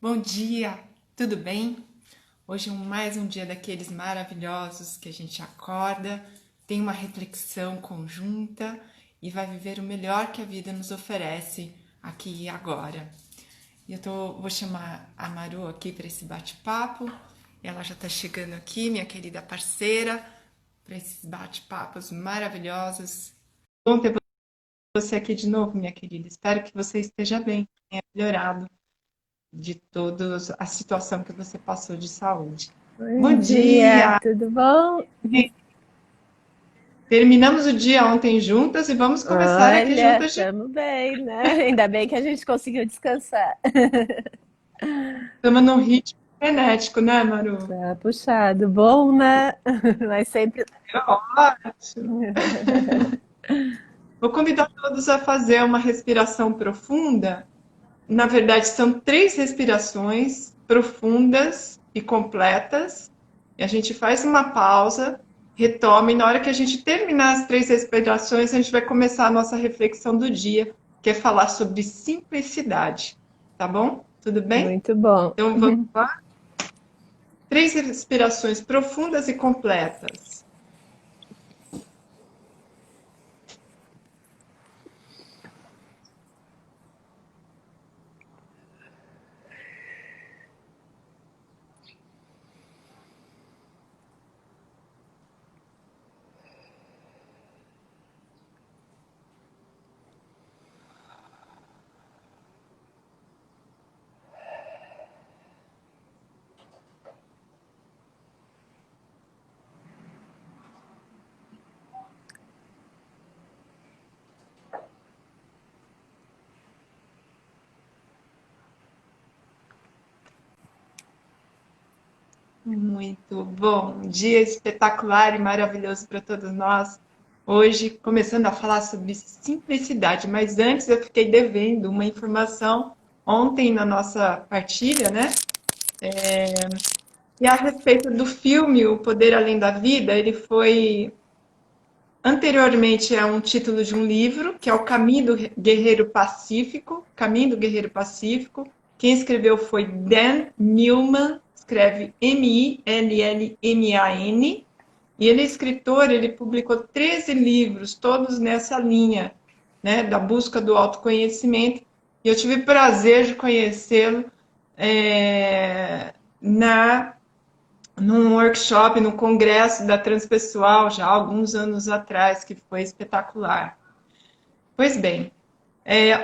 Bom dia, tudo bem? Hoje mais um dia daqueles maravilhosos que a gente acorda, tem uma reflexão conjunta e vai viver o melhor que a vida nos oferece aqui e agora. Vou chamar a Maru aqui para esse bate-papo. Ela já está chegando aqui, minha querida parceira, para esses bate-papos maravilhosos. Bom ter você aqui de novo, minha querida. Espero que você esteja bem, tenha melhorado de toda a situação que você passou de saúde. Bom Bom dia, dia! tudo bom? Terminamos o dia ontem juntas e vamos começar aqui Olha, juntas de estamos bem, né? Ainda bem que a gente conseguiu descansar. estamos num ritmo frenético, né, Maru? Tá puxado, bom, né? Mas sempre. É ótimo. Vou convidar todos a fazer uma respiração profunda. Na verdade, são 3 respirações profundas e completas. E a gente faz uma pausa, retoma, e na hora que a gente terminar as 3 respirações, a gente vai começar a nossa reflexão do dia, que é falar sobre simplicidade. Tá bom? Tudo bem? Muito bom. Então vamos lá? 3 respirações profundas e completas. Muito bom. Um dia espetacular e maravilhoso para todos nós. Hoje, começando a falar sobre simplicidade, mas antes eu fiquei devendo uma informação ontem na nossa partilha, né? E a respeito do filme O Poder Além da Vida, ele foi anteriormente a um título de um livro, que é O Caminho do Guerreiro Pacífico, Caminho do Guerreiro Pacífico. Quem escreveu foi Dan Millman, escreve Millman, e ele é escritor, ele publicou 13 livros, todos nessa linha, né, da busca do autoconhecimento. E eu tive o prazer de conhecê-lo na num workshop, no congresso da Transpessoal, já há alguns anos atrás, que foi espetacular. Pois bem,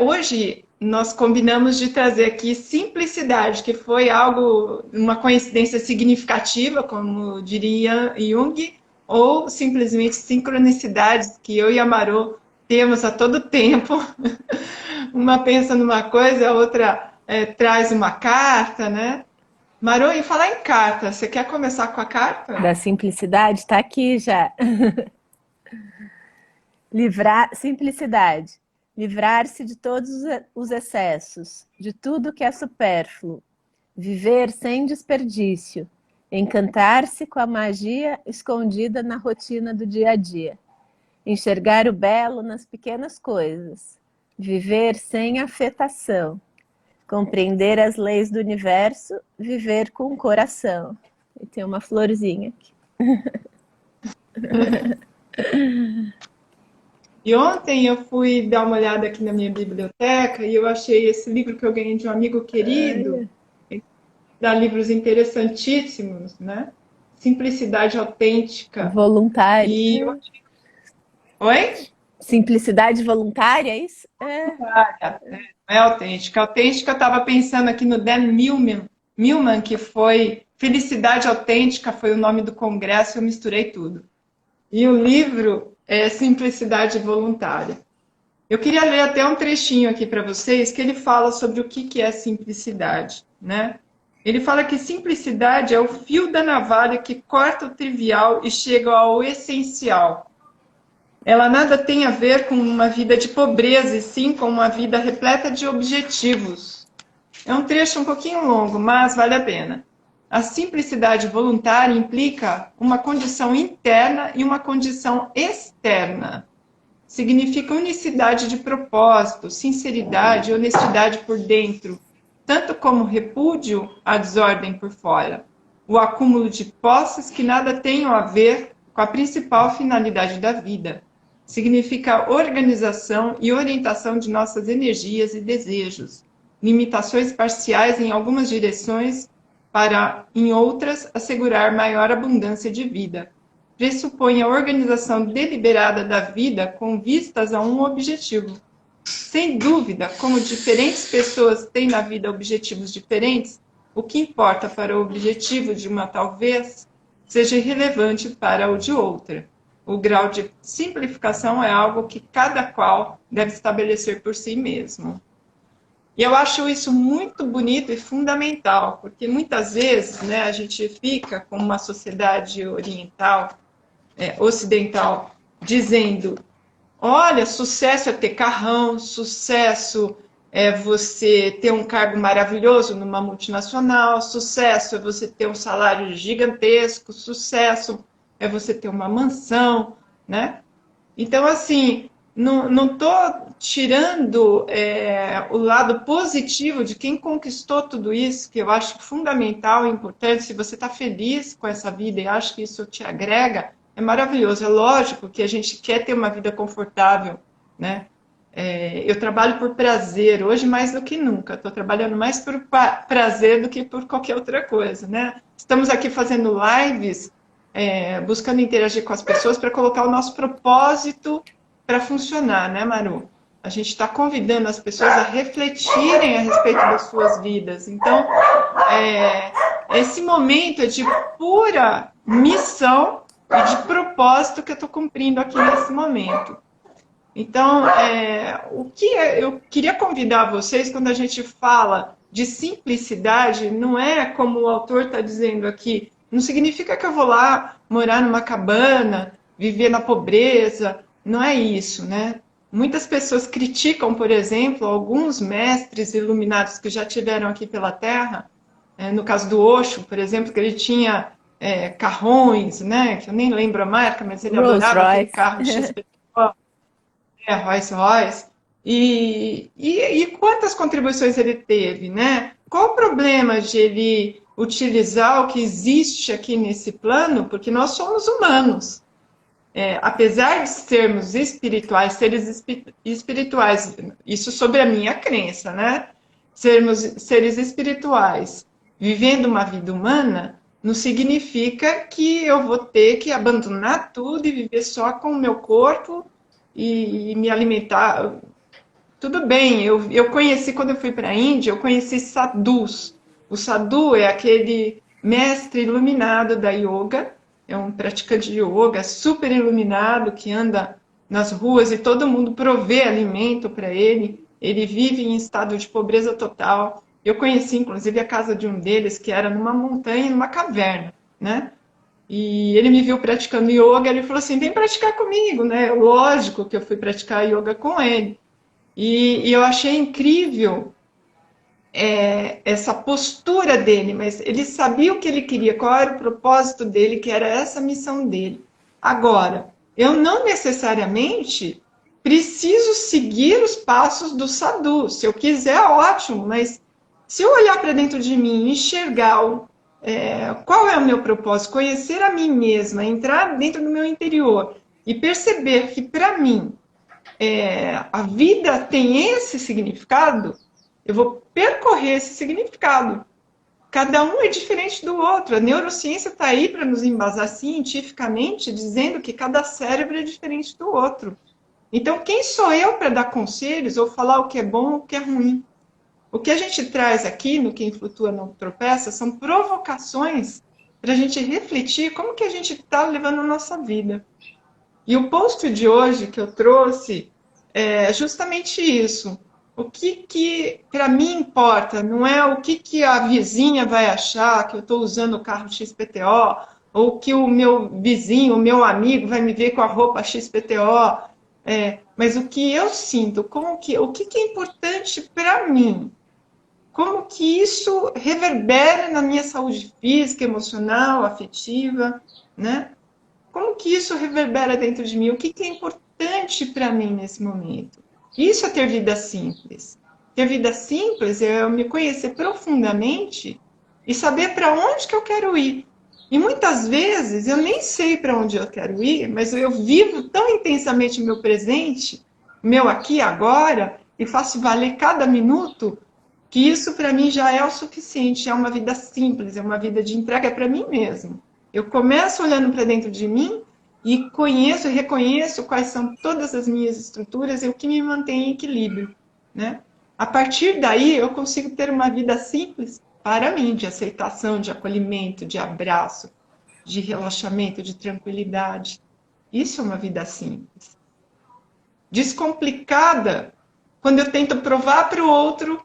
hoje nós combinamos de trazer aqui simplicidade, que foi algo, uma coincidência significativa, como diria Jung, ou simplesmente sincronicidades que eu e a Marô temos a todo tempo. Uma pensa numa coisa, a outra traz uma carta, né? Marô, e falar em carta, você quer começar com a carta? Da simplicidade, está aqui já. Simplicidade. Livrar-se de todos os excessos, de tudo que é supérfluo. Viver sem desperdício. Encantar-se com a magia escondida na rotina do dia a dia. Enxergar o belo nas pequenas coisas. Viver sem afetação. Compreender as leis do universo. Viver com o coração. E tem uma florzinha aqui. E ontem eu fui dar uma olhada aqui na minha biblioteca e eu achei esse livro que eu ganhei de um amigo querido, Olha. dá livros interessantíssimos, né? Simplicidade Autêntica. Voluntária. E oi? Simplicidade voluntária, é isso? Não é autêntica. Autêntica, eu estava pensando aqui no Dan Millman, que foi Felicidade Autêntica, foi o nome do congresso, eu misturei tudo. E o livro é Simplicidade Voluntária. Eu queria ler até um trechinho aqui para vocês, que ele fala sobre o que é simplicidade, né? Ele fala que simplicidade é o fio da navalha que corta o trivial e chega ao essencial. Ela nada tem a ver com uma vida de pobreza, e sim com uma vida repleta de objetivos. É um trecho um pouquinho longo, mas vale a pena. A simplicidade voluntária implica uma condição interna e uma condição externa. Significa unicidade de propósito, sinceridade e honestidade por dentro. tanto como repúdio à desordem por fora, o acúmulo de posses que nada tenham a ver com a principal finalidade da vida. Significa organização e orientação de nossas energias e desejos, limitações parciais em algumas direções para, em outras, assegurar maior abundância de vida. Pressupõe a organização deliberada da vida com vistas a um objetivo. Sem dúvida, como diferentes pessoas têm na vida objetivos diferentes, o que importa para o objetivo de uma talvez seja irrelevante para o de outra. O grau de simplificação é algo que cada qual deve estabelecer por si mesmo. E eu acho isso muito bonito e fundamental, porque muitas vezes, né, a gente fica com uma sociedade oriental, ocidental, dizendo: olha, sucesso é ter carrão, sucesso é você ter um cargo maravilhoso numa multinacional, sucesso é você ter um salário gigantesco, sucesso é você ter uma mansão, né? Então, assim, não estou tirando o lado positivo de quem conquistou tudo isso, que eu acho fundamental e importante. Se você está feliz com essa vida e acha que isso te agrega, é maravilhoso. É lógico que a gente quer ter uma vida confortável, né? Eu trabalho por prazer, hoje mais do que nunca. Estou trabalhando mais por prazer do que por qualquer outra coisa, né? Estamos aqui fazendo lives, buscando interagir com as pessoas para colocar o nosso propósito para funcionar, né, Maru? A gente está convidando as pessoas a refletirem a respeito das suas vidas. Então, esse momento é de pura missão e de propósito que eu estou cumprindo aqui nesse momento. Então, o que eu queria convidar vocês, quando a gente fala de simplicidade, não é como o autor está dizendo aqui, não significa que eu vou lá morar numa cabana, viver na pobreza, não é isso, né? Muitas pessoas criticam, por exemplo, alguns mestres iluminados que já tiveram aqui pela Terra, no caso do Osho, por exemplo, que ele tinha carrões, né? Que eu nem lembro a marca, mas ele adorava aquele carro XPTO, Rolls Royce. E quantas contribuições ele teve, né? Qual o problema de ele utilizar o que existe aqui nesse plano? Porque nós somos humanos. Apesar de sermos espirituais, seres espirituais, isso sobre a minha crença, né? Sermos seres espirituais, vivendo uma vida humana, não significa que eu vou ter que abandonar tudo e viver só com o meu corpo e me alimentar. Tudo bem, eu conheci, quando eu fui para a Índia, eu conheci sadhus. O sadhu é aquele mestre iluminado da yoga, é um praticante de yoga super iluminado que anda nas ruas e todo mundo provê alimento para ele. Ele vive em estado de pobreza total. Eu conheci, inclusive, a casa de um deles, que era numa montanha, numa caverna, né? E ele me viu praticando yoga, ele falou assim, vem praticar comigo, né? Lógico que eu fui praticar yoga com ele. E eu achei incrível essa postura dele, mas ele sabia o que ele queria, qual era o propósito dele, que era essa missão dele. Agora, eu não necessariamente preciso seguir os passos do sadhu. Se eu quiser, ótimo, mas se eu olhar para dentro de mim e enxergar qual é o meu propósito, conhecer a mim mesma, entrar dentro do meu interior e perceber que, para mim, a vida tem esse significado, eu vou percorrer esse significado. Cada um é diferente do outro. A neurociência está aí para nos embasar cientificamente, dizendo que cada cérebro é diferente do outro. Então, quem sou eu para dar conselhos ou falar o que é bom ou o que é ruim? O que a gente traz aqui no Quem Flutua Não Tropeça são provocações para a gente refletir como que a gente está levando a nossa vida. E o post de hoje que eu trouxe é justamente isso. O que para mim importa não é o que a vizinha vai achar que eu estou usando o carro XPTO, ou que o meu vizinho, o meu amigo vai me ver com a roupa XPTO, mas o que eu sinto, o que é importante para mim, como que isso reverbera na minha saúde física, emocional, afetiva, né? Como que isso reverbera dentro de mim? O que é importante para mim nesse momento? Isso é ter vida simples. Ter vida simples é eu me conhecer profundamente e saber para onde que eu quero ir. E muitas vezes eu nem sei para onde eu quero ir, mas eu vivo tão intensamente o meu presente, meu aqui e agora, e faço valer cada minuto, que isso para mim já é o suficiente. É uma vida simples, é uma vida de entrega para mim mesmo. Eu começo olhando para dentro de mim e conheço e reconheço quais são todas as minhas estruturas e o que me mantém em equilíbrio, né? A partir daí eu consigo ter uma vida simples para mim, de aceitação, de acolhimento, de abraço, de relaxamento, de tranquilidade. Isso é uma vida simples. Descomplicada, quando eu tento provar para o outro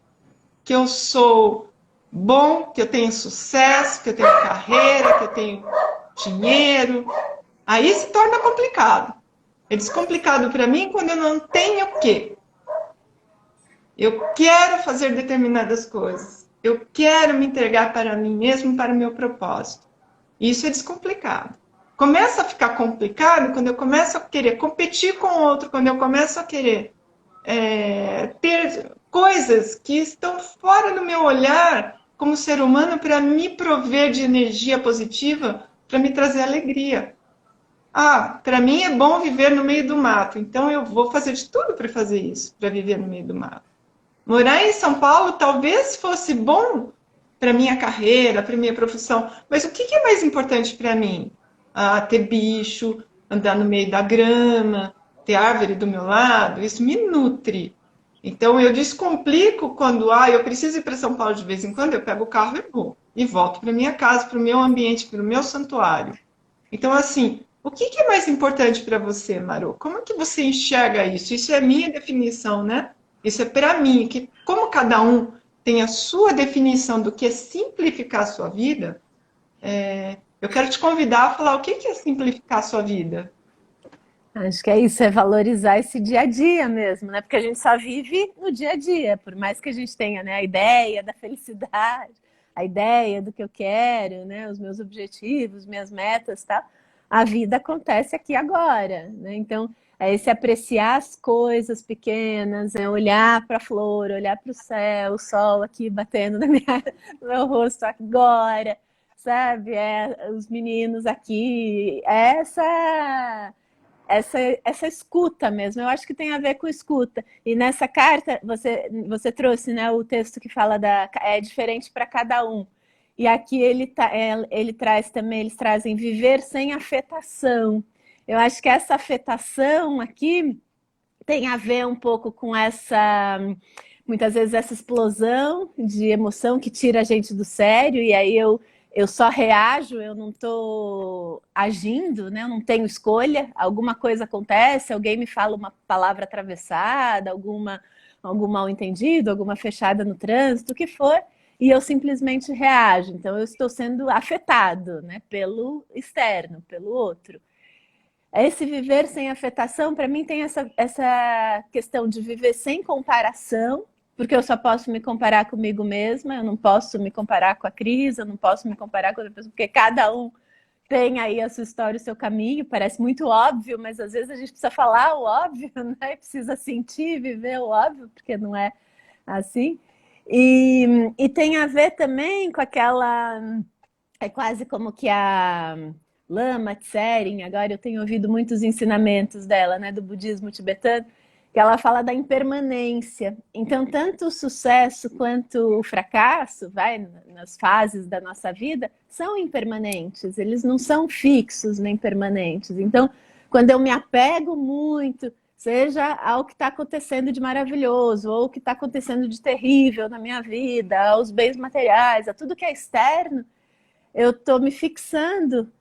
que eu sou bom, que eu tenho sucesso, que eu tenho carreira, que eu tenho dinheiro. Aí se torna complicado. É descomplicado para mim quando eu não tenho o quê? Eu quero fazer determinadas coisas. Eu quero me entregar para mim mesmo, para o meu propósito. Isso é descomplicado. Começa a ficar complicado quando eu começo a querer competir com o outro, quando eu começo a querer ter coisas que estão fora do meu olhar como ser humano para me prover de energia positiva, para me trazer alegria. Ah, para mim é bom viver no meio do mato, então eu vou fazer de tudo para fazer isso, para viver no meio do mato. Morar em São Paulo talvez fosse bom para minha carreira, para minha profissão, mas o que é mais importante para mim? Ah, ter bicho, andar no meio da grama, ter árvore do meu lado, isso me nutre. Então eu descomplico quando eu preciso ir para São Paulo de vez em quando, eu pego o carro e vou. E volto para minha casa, para o meu ambiente, para o meu santuário. Então, assim, o que é mais importante para você, Maru? Como que você enxerga isso? Isso é minha definição, né? Isso é para mim, que como cada um tem a sua definição do que é simplificar a sua vida, eu quero te convidar a falar o que é simplificar a sua vida. Acho que é isso, é valorizar esse dia a dia mesmo, né? Porque a gente só vive no dia a dia, por mais que a gente tenha, né, a ideia da felicidade, a ideia do que eu quero, né, os meus objetivos, minhas metas, tá? A vida acontece aqui agora, né? Então, é esse apreciar as coisas pequenas, é olhar para a flor, olhar para o céu, o sol aqui batendo no meu rosto agora, sabe? Os meninos aqui, essa escuta mesmo, eu acho que tem a ver com escuta. E nessa carta, você trouxe, né, o texto que fala é diferente para cada um. E aqui ele traz também, eles trazem viver sem afetação. Eu acho que essa afetação aqui tem a ver um pouco com muitas vezes essa explosão de emoção que tira a gente do sério, e aí eu só reajo, eu não estou agindo, né? Eu não tenho escolha, alguma coisa acontece, alguém me fala uma palavra atravessada, algum mal entendido, alguma fechada no trânsito, o que for, e eu simplesmente reajo. Então eu estou sendo afetado, né, pelo externo, pelo outro. Esse viver sem afetação, para mim, tem essa questão de viver sem comparação, porque eu só posso me comparar comigo mesma, eu não posso me comparar com a Cris, eu não posso me comparar com outra pessoa, porque cada um tem aí a sua história, o seu caminho, parece muito óbvio, mas às vezes a gente precisa falar o óbvio, né? Precisa sentir, viver o óbvio, porque não é assim. E tem a ver também com aquela... É quase como que a Lama Tsering, agora eu tenho ouvido muitos ensinamentos dela, né, do budismo tibetano, que ela fala da impermanência. Então, tanto o sucesso quanto o fracasso, nas fases da nossa vida, são impermanentes, eles não são fixos nem permanentes. Então, quando eu me apego muito, seja ao que está acontecendo de maravilhoso, ou o que está acontecendo de terrível na minha vida, aos bens materiais, a tudo que é externo, eu estou me fixando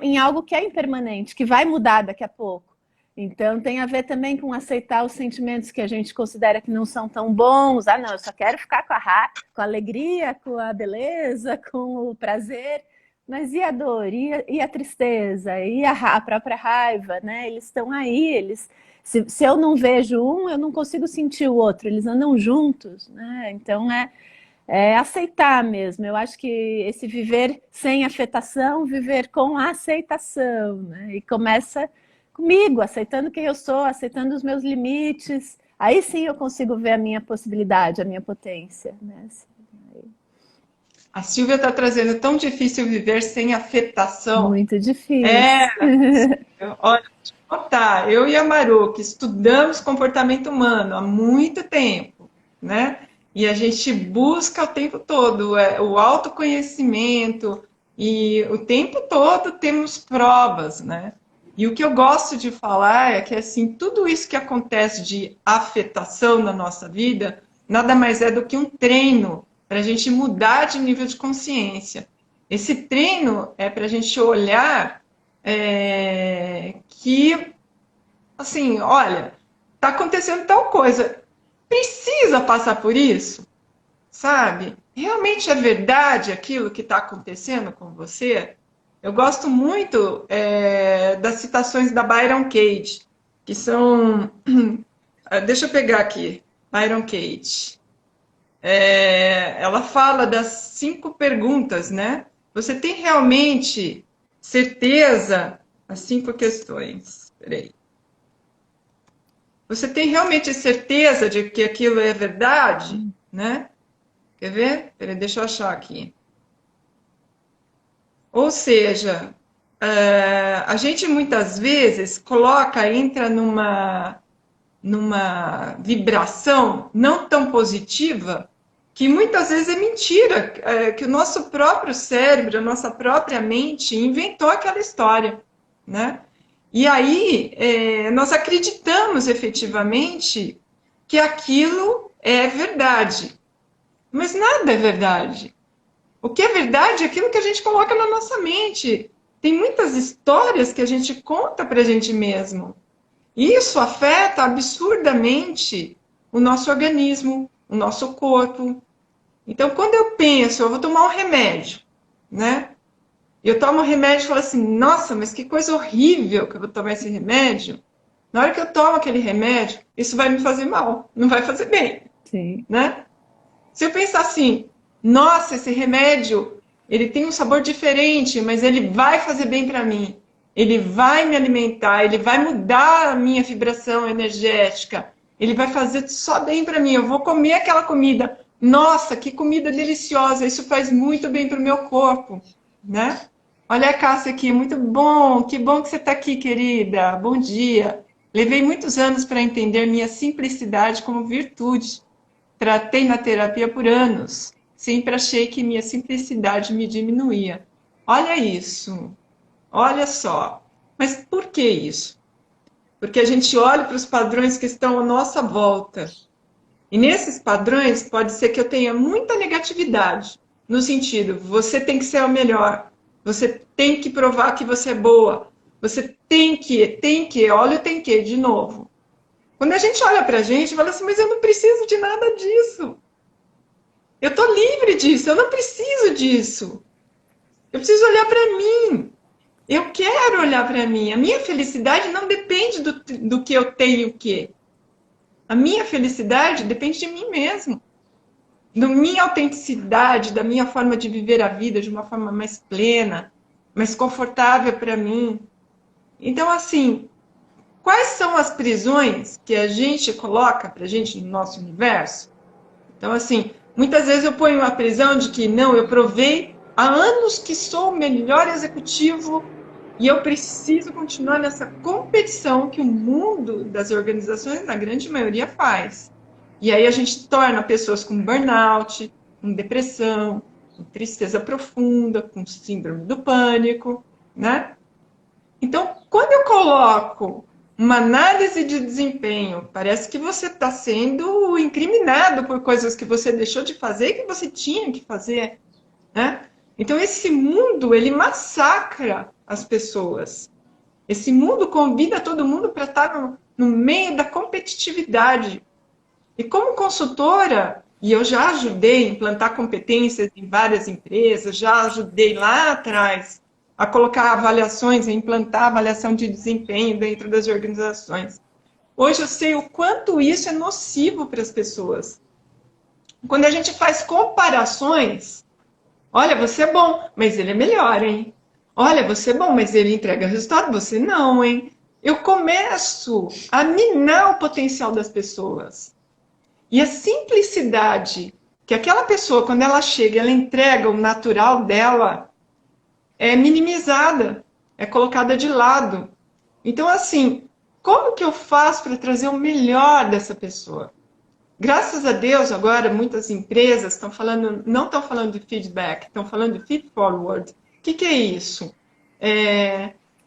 em algo que é impermanente, que vai mudar daqui a pouco. Então, tem a ver também com aceitar os sentimentos que a gente considera que não são tão bons. Ah, não, eu só quero ficar com a alegria, com a beleza, com o prazer. Mas e a dor? E a tristeza? E a própria raiva? Né? Eles estão aí. Se eu não vejo um, eu não consigo sentir o outro. Eles andam juntos. Né? Então, aceitar mesmo. Eu acho que esse viver sem afetação, viver com aceitação, né? E começa comigo, aceitando quem eu sou, aceitando os meus limites, Aí sim eu consigo ver a minha possibilidade, a minha potência, né? Assim, A Silvia está trazendo tão difícil viver sem afetação. muito É, difícil. olha, deixa eu contar, eu e a Maru, que estudamos comportamento humano há muito tempo, né? E a gente busca o tempo todo o autoconhecimento e o tempo todo temos provas, né? E o que eu gosto de falar é que assim, tudo isso que acontece de afetação na nossa vida nada mais é do que um treino para a gente mudar de nível de consciência. Esse treino é para a gente olhar que, assim, olha, está acontecendo tal coisa, precisa passar por isso, sabe? Realmente é verdade aquilo que está acontecendo com você? Eu gosto muito das citações da Byron Katie, que são. Deixa eu pegar aqui, Byron Katie. Ela fala das 5 perguntas, né? Você tem realmente certeza? As 5 questões. Peraí. Você tem realmente certeza de que aquilo é verdade? Né? Quer ver? Peraí, deixa eu achar aqui. Ou seja, a gente muitas vezes entra numa vibração não tão positiva, que muitas vezes é mentira, que o nosso próprio cérebro, a nossa própria mente inventou aquela história, né? E aí nós acreditamos efetivamente que aquilo é verdade, mas nada é verdade. O que é verdade é aquilo que a gente coloca na nossa mente. Tem muitas histórias que a gente conta para a gente mesmo. Isso afeta absurdamente o nosso organismo, o nosso corpo. Então, quando eu penso, eu vou tomar um remédio, né? Eu tomo um remédio e falo assim, nossa, mas que coisa horrível que eu vou tomar esse remédio. Na hora que eu tomo aquele remédio, isso vai me fazer mal, não vai fazer bem, Sim. né? Se eu pensar assim, nossa, esse remédio, ele tem um sabor diferente, mas ele vai fazer bem para mim. Ele vai me alimentar, ele vai mudar a minha vibração energética. Ele vai fazer só bem para mim. Eu vou comer aquela comida. Nossa, que comida deliciosa! Isso faz muito bem para o meu corpo, né? Olha a Cássia aqui, muito bom. Que bom que você está aqui, querida. Bom dia. Levei muitos anos para entender minha simplicidade como virtude. Tratei na terapia por anos. Sempre achei que minha simplicidade me diminuía. Olha isso. Olha só. Mas por que isso? Porque a gente olha para os padrões que estão à nossa volta. E nesses padrões pode ser que eu tenha muita negatividade. No sentido, você tem que ser o melhor. Você tem que provar que você é boa. Você tem que, olha o tem que de novo. Quando a gente olha para a gente, fala assim, mas eu não preciso de nada disso. Eu estou livre disso, eu não preciso disso. Eu preciso olhar para mim. Eu quero olhar para mim. A minha felicidade não depende do que eu tenho o quê. A minha felicidade depende de mim mesmo. Da minha autenticidade, da minha forma de viver a vida de uma forma mais plena, mais confortável para mim. Então, assim, quais são as prisões que a gente coloca para a gente no nosso universo? Então, assim, muitas vezes eu ponho uma prisão de que, não, eu provei há anos que sou o melhor executivo e eu preciso continuar nessa competição que o mundo das organizações, na grande maioria, faz. E aí a gente torna pessoas com burnout, com depressão, com tristeza profunda, com síndrome do pânico, né? Então, quando eu coloco uma análise de desempenho, parece que você está sendo incriminado por coisas que você deixou de fazer e que você tinha que fazer, né? Então, esse mundo, ele massacra as pessoas. Esse mundo convida todo mundo para estar no meio da competitividade. E como consultora, e eu já ajudei a implantar competências em várias empresas, já ajudei lá atrás a colocar avaliações, a implantar avaliação de desempenho dentro das organizações. Hoje eu sei o quanto isso é nocivo para as pessoas. Quando a gente faz comparações, olha, você é bom, mas ele é melhor, hein? Olha, você é bom, mas ele entrega resultado, você não, hein? eu começo a minar o potencial das pessoas. E a simplicidade que aquela pessoa, quando ela chega, ela entrega o natural dela, é minimizada, é colocada de lado. Então, assim, como que eu faço para trazer o melhor dessa pessoa? Graças a Deus, agora muitas empresas estão falando, não estão falando de feedback, estão falando de feed forward. O que é isso?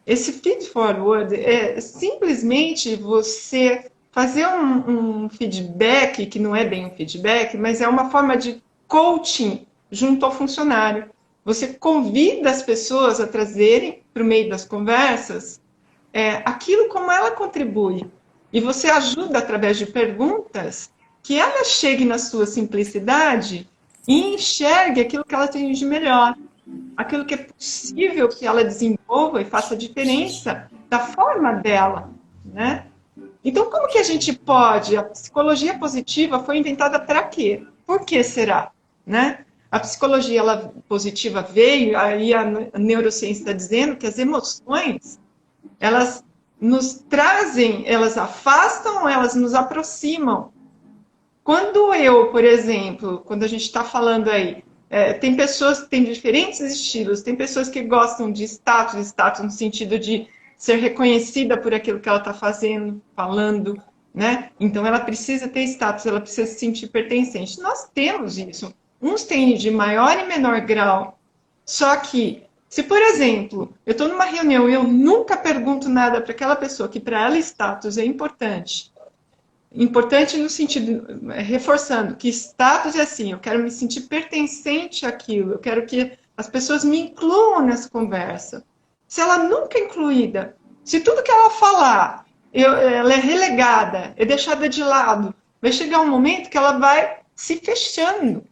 Esse feed forward é simplesmente você fazer um feedback, que não é bem um feedback, mas é uma forma de coaching junto ao funcionário. Você convida as pessoas a trazerem para o meio das conversas aquilo como ela contribui. E você ajuda através de perguntas que ela chegue na sua simplicidade e enxergue aquilo que ela tem de melhor. Aquilo que é possível que ela desenvolva e faça diferença da forma dela, né? Então, como que a gente pode? A psicologia positiva foi inventada para quê? Por que será? Né? A psicologia positiva veio, aí a neurociência está dizendo que as emoções, elas nos trazem, elas afastam, elas nos aproximam. Quando eu, por exemplo, quando a gente está falando aí, tem pessoas que têm diferentes estilos, tem pessoas que gostam de status no sentido de ser reconhecida por aquilo que ela está fazendo, falando, né? Então ela precisa ter status, ela precisa se sentir pertencente. Nós temos isso. Uns têm de maior e menor grau. Só que, se por exemplo, eu estou numa reunião e eu nunca pergunto nada para aquela pessoa que para ela status é importante. Importante no sentido, reforçando, que status é assim, eu quero me sentir pertencente àquilo, eu quero que as pessoas me incluam nessa conversa. Se ela nunca é incluída, se tudo que ela falar, ela é relegada, é deixada de lado, vai chegar um momento que ela vai se fechando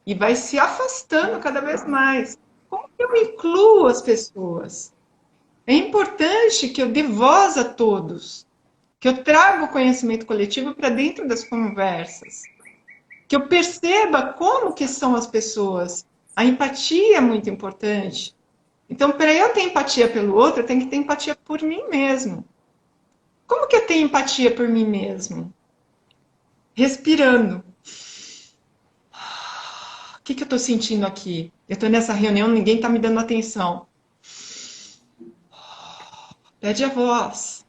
e vai se afastando cada vez mais. Como que eu incluo as pessoas? É importante que eu dê voz a todos, que eu traga o conhecimento coletivo para dentro das conversas, que eu perceba como que são as pessoas. A empatia é muito importante. Então, para eu ter empatia pelo outro, eu tenho que ter empatia por mim mesmo. Como que eu tenho empatia por mim mesmo? Respirando. O que eu estou sentindo aqui? Eu estou nessa reunião, ninguém está me dando atenção. Pede a voz.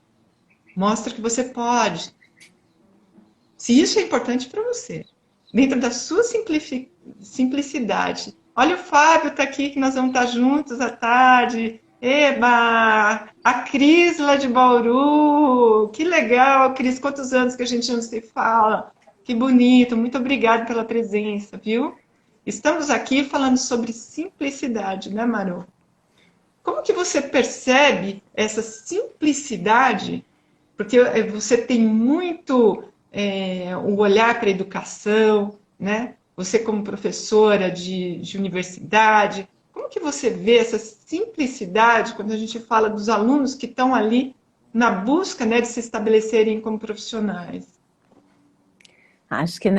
Mostra que você pode. Se isso é importante para você, dentro da sua simplicidade. Olha, o Fábio está aqui, que nós vamos estar juntos à tarde. Eba! A Cris lá de Bauru. Que legal, Cris. Quantos anos que a gente não se fala. Que bonito. Muito obrigada pela presença, viu? Estamos aqui falando sobre simplicidade, né, Maru? Como que você percebe essa simplicidade? Porque você tem muito o olhar para a educação, né? Você como professora de universidade, como que você vê essa simplicidade quando a gente fala dos alunos que estão ali na busca, né, de se estabelecerem como profissionais? Acho que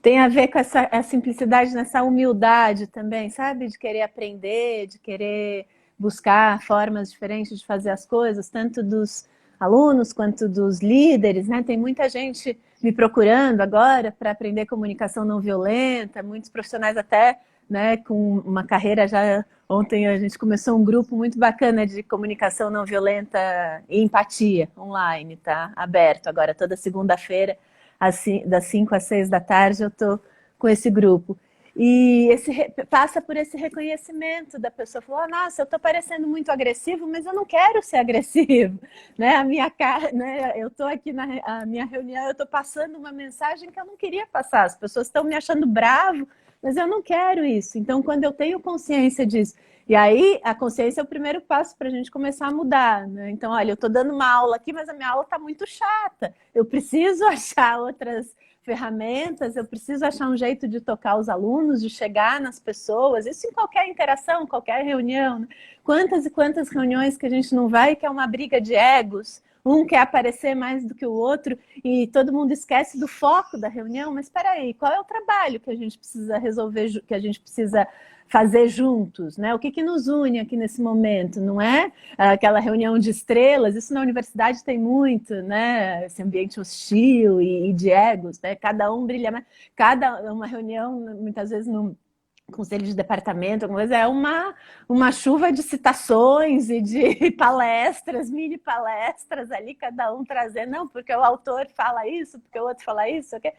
tem a ver com a simplicidade, nessa humildade também, sabe? De querer aprender, de querer buscar formas diferentes de fazer as coisas, tanto dos alunos quanto dos líderes, né? Tem muita gente me procurando agora para aprender comunicação não violenta, muitos profissionais até, né, com uma carreira já. Ontem a gente começou um grupo muito bacana de comunicação não violenta e empatia online, tá? Aberto agora toda segunda-feira, das 5 às 6 da tarde, eu estou com esse grupo. E passa por esse reconhecimento da pessoa. Falou, nossa, eu estou parecendo muito agressivo, mas eu não quero ser agressivo. Né? Eu estou aqui na minha reunião, eu estou passando uma mensagem que eu não queria passar. As pessoas estão me achando bravo, mas eu não quero isso. Então, quando eu tenho consciência disso, e aí a consciência é o primeiro passo para a gente começar a mudar. Né? Então, olha, eu estou dando uma aula aqui, mas a minha aula está muito chata. Eu preciso achar outras ferramentas, eu preciso achar um jeito de tocar os alunos, de chegar nas pessoas, isso em qualquer interação, qualquer reunião. Né? Quantas e quantas reuniões que a gente não vai, que é uma briga de egos, um quer aparecer mais do que o outro e todo mundo esquece do foco da reunião. Mas espera aí, qual é o trabalho que a gente precisa resolver, que a gente precisa fazer juntos, né? O que nos une aqui nesse momento, não é aquela reunião de estrelas? Isso na universidade tem muito, né? Esse ambiente hostil e de egos, né? Cada um brilha mais. Uma reunião, muitas vezes, no conselho de departamento, alguma coisa, é uma chuva de citações e de palestras, mini palestras ali, cada um trazendo, não, porque o autor fala isso, porque o outro fala isso, okay?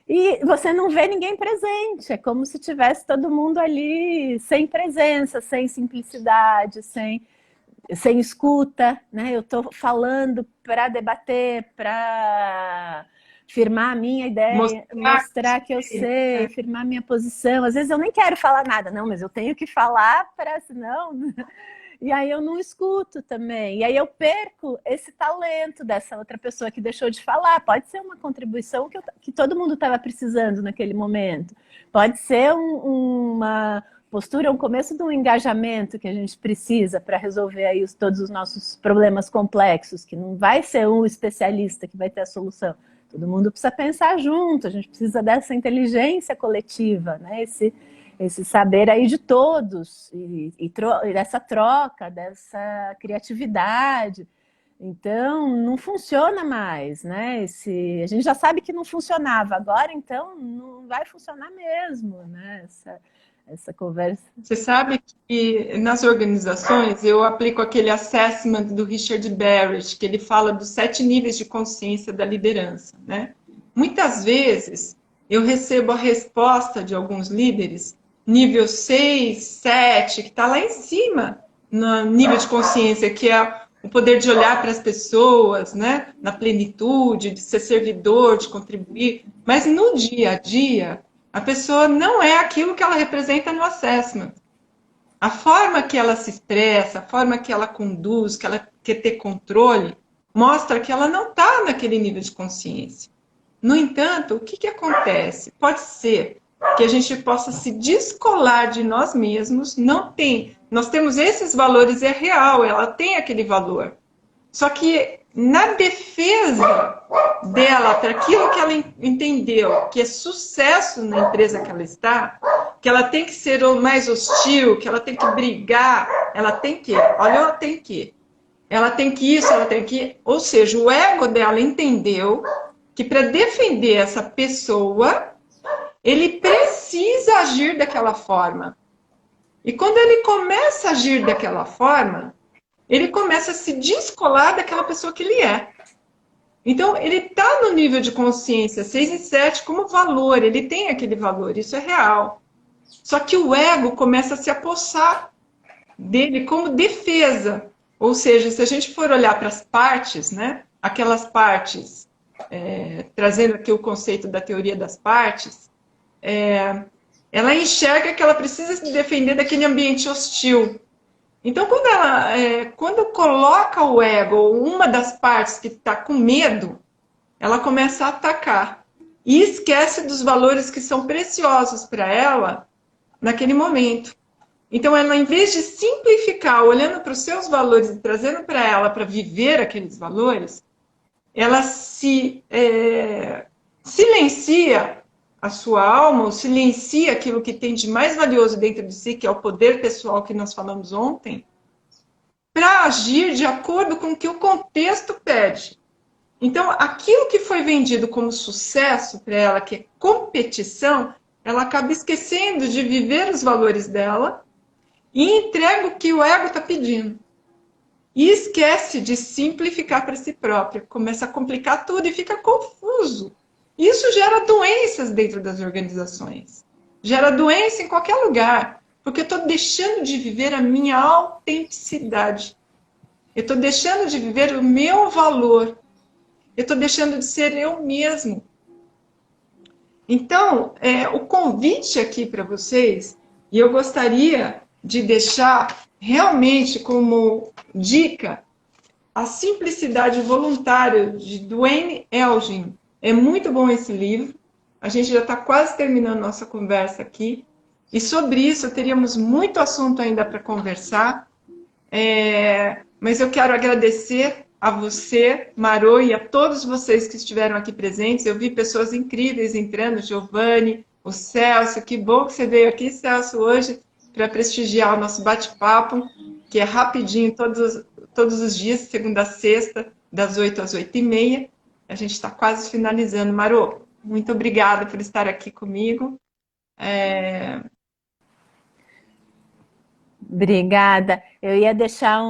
E você não vê ninguém presente, é como se tivesse todo mundo ali sem presença, sem simplicidade, sem escuta, né? Eu estou falando para debater, para firmar a minha ideia, mostrar que eu sei, firmar a minha posição. Às vezes eu nem quero falar nada, não, mas eu tenho que falar para senão... E aí eu não escuto também. E aí eu perco esse talento dessa outra pessoa que deixou de falar. Pode ser uma contribuição que todo mundo estava precisando naquele momento. Pode ser uma postura, um começo de um engajamento que a gente precisa para resolver aí todos os nossos problemas complexos, que não vai ser um especialista que vai ter a solução. Todo mundo precisa pensar junto, a gente precisa dessa inteligência coletiva, né? Esse saber aí de todos, e dessa troca, dessa criatividade. Então, não funciona mais, né? A gente já sabe que não funcionava, agora então não vai funcionar mesmo, né? Essa conversa. Você sabe que nas organizações eu aplico aquele assessment do Richard Barrett, que ele fala dos 7 níveis de consciência da liderança, né? Muitas vezes eu recebo a resposta de alguns líderes nível 6, 7, que está lá em cima no nível de consciência, que é o poder de olhar para as pessoas, né? Na plenitude, de ser servidor, de contribuir. Mas no dia a dia, a pessoa não é aquilo que ela representa no assessment. A forma que ela se expressa, a forma que ela conduz, que ela quer ter controle, mostra que ela não está naquele nível de consciência. No entanto, o que acontece? Pode ser que a gente possa se descolar de nós mesmos, nós temos esses valores, é real, ela tem aquele valor. Só que na defesa dela, para aquilo que ela entendeu, que é sucesso na empresa que ela está, que ela tem que ser o mais hostil, que ela tem que brigar, ela tem que isso, ela tem que... Ou seja, o ego dela entendeu que para defender essa pessoa, ele precisa agir daquela forma. E quando ele começa a agir daquela forma, ele começa a se descolar daquela pessoa que ele é. Então, ele está no nível de consciência 6 e 7 como valor, ele tem aquele valor, isso é real. Só que o ego começa a se apossar dele como defesa. Ou seja, se a gente for olhar para as partes, né, aquelas partes, trazendo aqui o conceito da teoria das partes, ela enxerga que ela precisa se defender daquele ambiente hostil. Então, quando coloca o ego, ou uma das partes que está com medo, ela começa a atacar. E esquece dos valores que são preciosos para ela naquele momento. Então, ela, em vez de simplificar, olhando para os seus valores e trazendo para ela para viver aqueles valores, ela silencia a sua alma, ou silencia aquilo que tem de mais valioso dentro de si, que é o poder pessoal que nós falamos ontem, para agir de acordo com o que o contexto pede. Então, aquilo que foi vendido como sucesso para ela, que é competição, ela acaba esquecendo de viver os valores dela e entrega o que o ego está pedindo. E esquece de simplificar para si própria. Começa a complicar tudo e fica confuso. Isso gera doenças dentro das organizações. Gera doença em qualquer lugar. Porque eu estou deixando de viver a minha autenticidade. Eu estou deixando de viver o meu valor. Eu estou deixando de ser eu mesmo. Então, o convite aqui para vocês, e eu gostaria de deixar realmente como dica a Simplicidade Voluntária, de Duane Elgin. É muito bom esse livro. A gente já está quase terminando nossa conversa aqui. E sobre isso teríamos muito assunto ainda para conversar. Mas eu quero agradecer a você, Marô, e a todos vocês que estiveram aqui presentes. Eu vi pessoas incríveis entrando, Giovanni, o Celso. Que bom que você veio aqui, Celso, hoje, para prestigiar o nosso bate-papo, que é rapidinho, todos os dias, segunda a sexta, das 8 às 8h30. A gente está quase finalizando. Marô, muito obrigada por estar aqui comigo. Obrigada. Eu ia deixar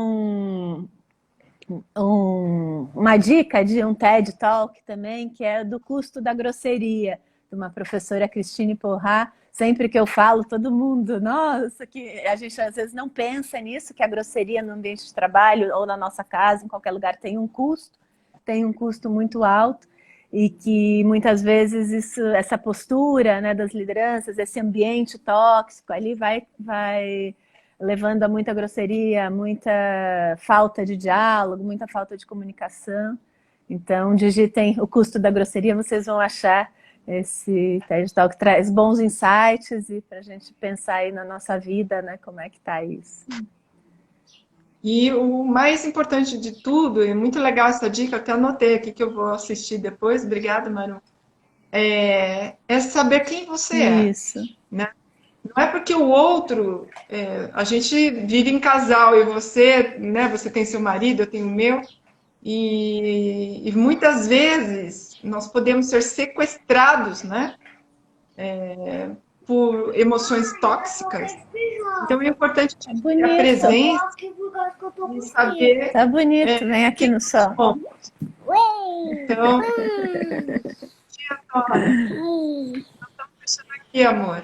uma dica de um TED Talk também, que é do custo da grosseria, de uma professora Cristine Porrat. Sempre que eu falo, todo mundo, nossa, que a gente às vezes não pensa nisso, que a grosseria no ambiente de trabalho ou na nossa casa, em qualquer lugar, tem um custo muito alto, e que muitas vezes essa postura, né, das lideranças, esse ambiente tóxico ali vai levando a muita grosseria, muita falta de diálogo, muita falta de comunicação. Então, digitem o custo da grosseria, vocês vão achar esse TED Talk que traz bons insights e para a gente pensar aí na nossa vida, né, como é que está isso. E o mais importante de tudo, e muito legal essa dica, eu até anotei aqui que eu vou assistir depois, obrigada, Manu, é saber quem você é. Isso. Né? Não é porque o outro, a gente vive em casal, e você, né, você tem seu marido, eu tenho o meu, e muitas vezes nós podemos ser sequestrados, né, por emoções tóxicas. Então é importante ter a presença e saber... Tá bonito, vem aqui no sol. Então, estamos aqui, amor.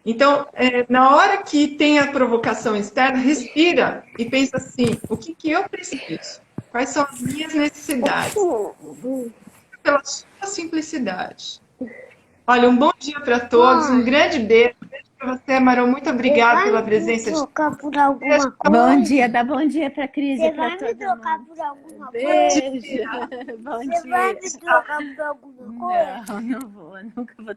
Então, na hora que tem a provocação externa, respira e pensa assim, o que eu preciso? Quais são as minhas necessidades? Pela sua simplicidade. Olha, um bom dia para todos, um grande beijo. Beijo para você, Marô. Muito obrigada pela presença. Por alguma coisa? Bom dia, dá bom dia para a Cris Você e para vai todo me trocar mundo. por alguma coisa? Beijo. Bom Você vai me dia. trocar por alguma coisa? Não vou, nunca vou